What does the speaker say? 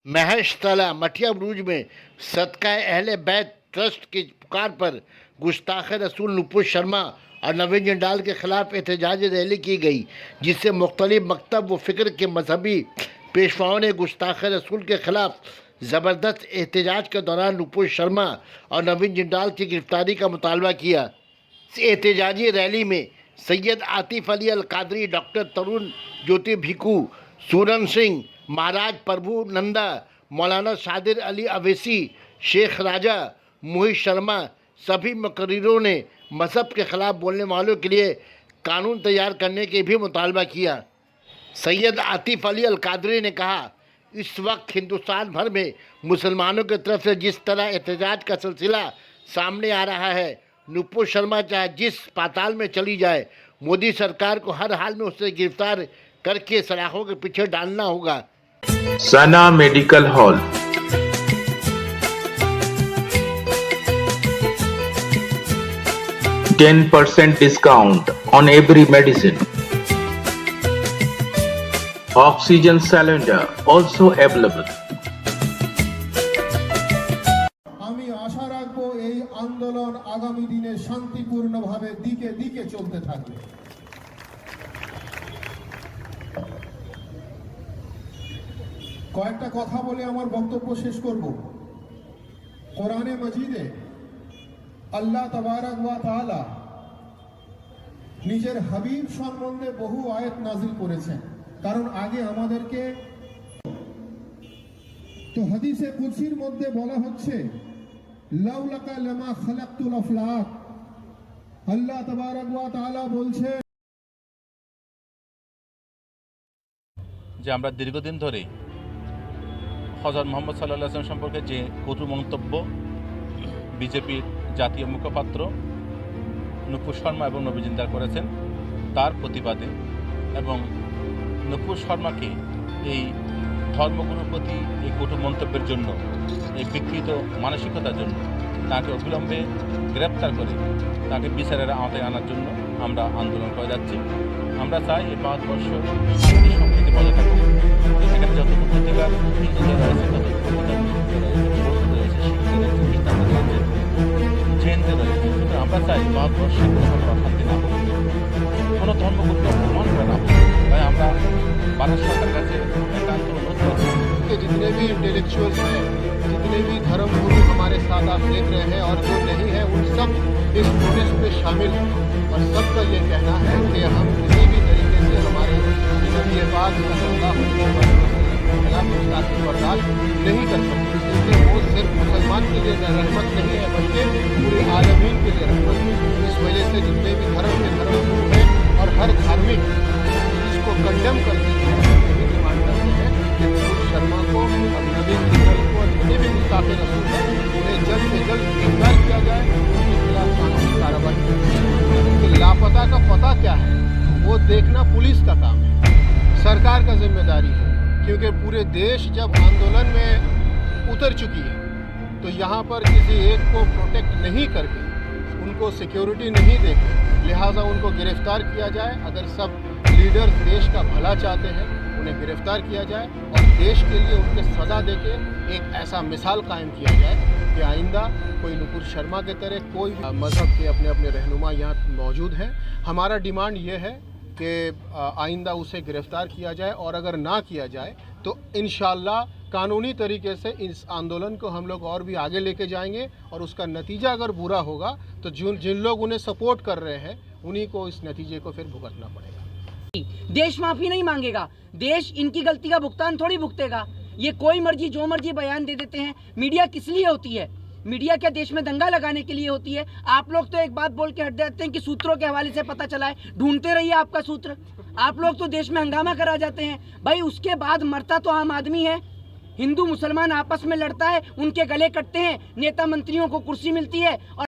महशतला मठिया Bruges में सदका अहले बैत ट्रस्ट की पुकार पर गुस्ताख रसूल नुपुर शर्मा और नवीन जिंदाल के खिलाफ एहतजाजी रैली की गई, जिससे मुख्तलिफ मकतब व फ़िक्र के मजहबी पेशवाओं ने गुस्ताख रसूल के खिलाफ ज़बरदस्त एहतजाज के दौरान नुपुर शर्मा और नवीन जिंदाल की गिरफ्तारी का मुतालबा किया। इस एहतजाजी रैली में सैयद आतिफ अली अल कादरी, डॉक्टर तरुण ज्योति भिक्खू, सूरन सिंह, महाराज प्रभु नंदा, मौलाना सादिर अली अवैसी, शेख राजा, मोहित शर्मा सभी मुकर्रिरों ने मजहब के ख़िलाफ़ बोलने वालों के लिए कानून तैयार करने के भी मुतालबा किया। सैयद आतिफ अली अल कादरी ने कहा, इस वक्त हिंदुस्तान भर में मुसलमानों की तरफ से जिस तरह एहतजाज का सिलसिला सामने आ रहा है, नुपुर शर्मा चाहे जिस पाताल में चली जाए, मोदी सरकार को हर हाल में उसे गिरफ्तार करके सलाखों के पीछे डालना होगा। सना medical hall, %10 discount on every medicine. Oxygen cylinder also available. আমি আশা রাখবো এই আন্দোলন আগামী দিনে শান্তিপূর্ণভাবে দিকে দিকে চলতে থাকবে। কয়েকটা কথা বলে আমার বক্তব্য শেষ করব। কোরআনে মজিদে আল্লাহ তাবারক ওয়া তাআলা নিজের হাবিব সম্বন্ধে বহু আয়াত নাজিল করেছেন, কারণ আগে আমাদেরকে তো হাদিসে কুদসির মধ্যে বলা হচ্ছে লাউলাকা লামা খালাকতুল আফলাক, আল্লাহ তাবারক ওয়া তাআলা বলছে যে আমরা দীর্ঘদিন ধরে হযরত মুহাম্মদ সাল্লাল্লাহু আলাইহি ওয়াসাল্লাম সম্পর্কে যে কটু মন্তব্য বিজেপির জাতীয় মুখপাত্র নুপুর শর্মা এবং নবীন জিন্দাল করেছেন, তার প্রতিবাদে এবং নুপুর শর্মাকে এই ধর্মগুরুর প্রতি এই কটু মন্তব্যের জন্য, এই বিকৃত মানসিকতার জন্য তাকে অবিলম্বে গ্রেপ্তার করে তাকে বিচারের আওতায় আনার জন্য আমরা আন্দোলন করে যাচ্ছি। আমরা চাই এই ভারতবর্ষ শান্তি সম্প্রীতি বজায় থাকুক। এখানে যতটুকু প্রতিকার হিন্দুদের রয়েছে, ততটুকু প্রতিকার বৌদ্ধ রয়েছে, শিখদের রয়েছে, খ্রিস্টানদের রয়েছে, জৈনদের রয়েছে। সুতরাং আমরা চাই ভারতবর্ষে কোনো ধরনের অশান্তি না হোক, কোনো ধর্মগুরুকে অপমান করা না হোক। তাই আমরা ভারত সরকারের কাছে একান্ত অনুরোধ করছি कि जितने भी इंटेलेक्चुअल्स हैं, जितने भी धर्म गुरु हमारे साथ आप देख रहे हैं और जो नहीं है, उन सब इस प्रोटेस्ट में शामिल हैं और सबका ये कहना है कि हम किसी भी तरीके से हमारे नबी पाक सल्लल्लाहु अलैहि वसल्लम के खिलाफ बर्दाश्त नहीं कर सकते, क्योंकि वो सिर्फ मुसलमान के लिए रहमत नहीं है बल्कि पूरे आलमीन के लिए रहमत है। इस वजह से जितने भी धर्म के धर्म गुरु हैं और हर धार्मिक इसको कंडेम करते हैं, डिमांड करते हैं कि नुपुर शर्मा को और नवीन जिंदाल को और जितने भी गुस्ताख रसूल हैं उन्हें जल्द से जल्द गिरफ्तार किया जाए, उनके खिलाफ कानूनी कार्रवाई की जाए। लापता का पता क्या है वो देखना पुलिस का काम है, सरकार का जिम्मेदारी है, क्योंकि पूरे देश जब आंदोलन में उतर चुकी है तो यहाँ पर किसी एक को प्रोटेक्ट नहीं करके, उनको सिक्योरिटी नहीं देके, लिहाजा उनको गिरफ्तार किया जाए। अगर सब लीडर्स देश का भला चाहते हैं, उन्हें गिरफ्तार किया जाए और देश के लिए उनके सज़ा देके एक ऐसा मिसाल कायम किया जाए कि आइंदा कोई नुपुर शर्मा के तरह कोई मज़हब के अपने अपने रहनुमा यहाँ मौजूद हैं। हमारा डिमांड ये है कि आइंदा उसे गिरफ़्तार किया जाए और अगर ना किया जाए तो इंशाअल्लाह कानूनी तरीके से इस आंदोलन को हम लोग और भी आगे लेके जाएंगे और उसका नतीजा अगर बुरा होगा तो जिन लोग उन्हें सपोर्ट कर रहे हैं उन्हीं को इस नतीजे को फिर भुगतना पड़ेगा। देश माफी नहीं मांगेगा, देश इनकी गलती का भुगतान थोड़ी भुगतेगा। ये कोई मर्जी जो मर्जी बयान दे देते हैं। मीडिया किस लिए होती है? मीडिया क्या देश में दंगा लगाने के लिए होती है? आप लोग तो एक बात बोल के हट जाते हैं कि सूत्रों के हवाले से पता चला है, ढूंढते रहिए आपका सूत्र। आप लोग तो देश में हंगामा करा जाते हैं। भाई उसके बाद मरता तो आम आदमी है, हिंदू मुसलमान आपस में लड़ता है, उनके गले कटते हैं, नेता मंत्रियों को कुर्सी मिलती है और